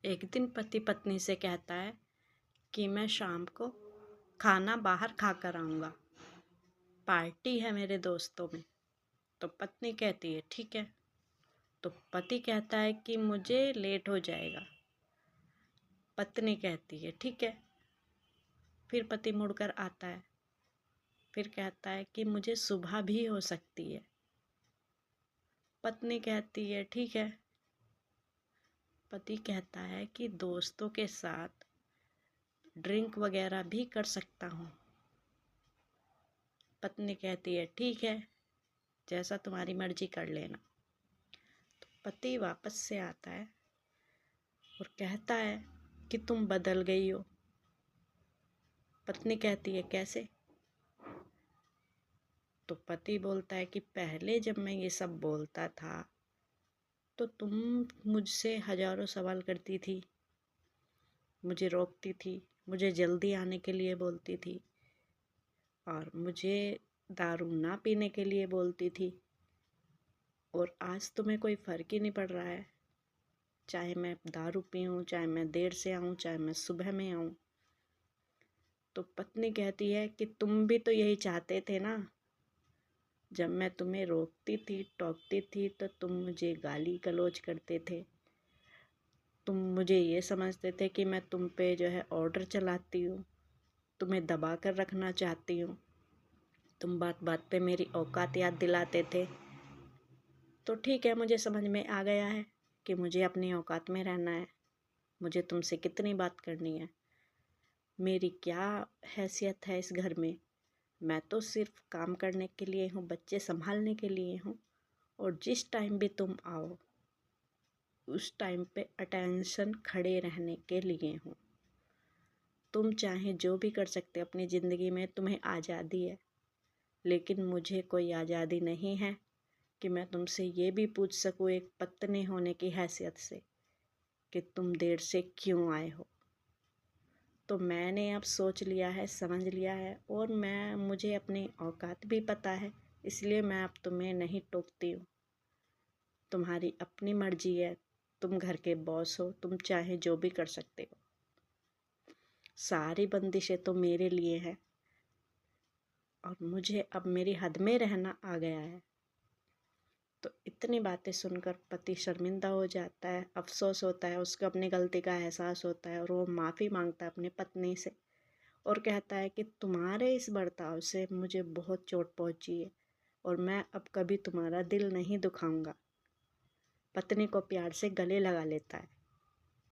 एक दिन पति पत्नी से कहता है कि मैं शाम को खाना बाहर खा कर आऊँगा, पार्टी है मेरे दोस्तों में। तो पत्नी कहती है ठीक है। तो पति कहता है कि मुझे लेट हो जाएगा। पत्नी कहती है ठीक है। फिर पति मुड़कर आता है, फिर कहता है कि मुझे सुबह भी हो सकती है। पत्नी कहती है ठीक है। पति कहता है कि दोस्तों के साथ ड्रिंक वगैरह भी कर सकता हूँ। पत्नी कहती है ठीक है, जैसा तुम्हारी मर्जी कर लेना। तो पति वापस से आता है और कहता है कि तुम बदल गई हो। पत्नी कहती है कैसे? तो पति बोलता है कि पहले जब मैं ये सब बोलता था तो तुम मुझसे हजारों सवाल करती थी, मुझे रोकती थी, मुझे जल्दी आने के लिए बोलती थी और मुझे दारू ना पीने के लिए बोलती थी। और आज तुम्हें कोई फ़र्क ही नहीं पड़ रहा है, चाहे मैं दारू पीऊँ, चाहे मैं देर से आऊँ, चाहे मैं सुबह में आऊँ। तो पत्नी कहती है कि तुम भी तो यही चाहते थे ना। जब मैं तुम्हें रोकती थी, टोकती थी तो तुम मुझे गाली गलौज करते थे। तुम मुझे ये समझते थे कि मैं तुम पे जो है ऑर्डर चलाती हूँ, तुम्हें दबा कर रखना चाहती हूँ। तुम बात बात पे मेरी औकात याद दिलाते थे। तो ठीक है, मुझे समझ में आ गया है कि मुझे अपनी औकात में रहना है। मुझे तुमसे कितनी बात करनी है, मेरी क्या हैसियत है इस घर में। मैं तो सिर्फ काम करने के लिए हूँ, बच्चे संभालने के लिए हूँ। और जिस टाइम भी तुम आओ उस टाइम पे अटेंशन खड़े रहने के लिए हूँ। तुम चाहे जो भी कर सकते हो अपनी ज़िंदगी में, तुम्हें आज़ादी है। लेकिन मुझे कोई आज़ादी नहीं है कि मैं तुमसे ये भी पूछ सकूँ एक पत्नी होने की हैसियत से कि तुम देर से क्यों आए हो। तो मैंने अब सोच लिया है, समझ लिया है और मुझे अपनी औकात भी पता है, इसलिए मैं अब तुम्हें नहीं टोकती हूँ। तुम्हारी अपनी मर्जी है, तुम घर के बॉस हो, तुम चाहे जो भी कर सकते हो। सारी बंदिशें तो मेरे लिए हैं और मुझे अब मेरी हद में रहना आ गया है। तो इतनी बातें सुनकर पति शर्मिंदा हो जाता है, अफसोस होता है, उसको अपनी गलती का एहसास होता है और वो माफ़ी मांगता है अपनी पत्नी से और कहता है कि तुम्हारे इस बर्ताव से मुझे बहुत चोट पहुंची है और मैं अब कभी तुम्हारा दिल नहीं दुखाऊंगा। पत्नी को प्यार से गले लगा लेता है।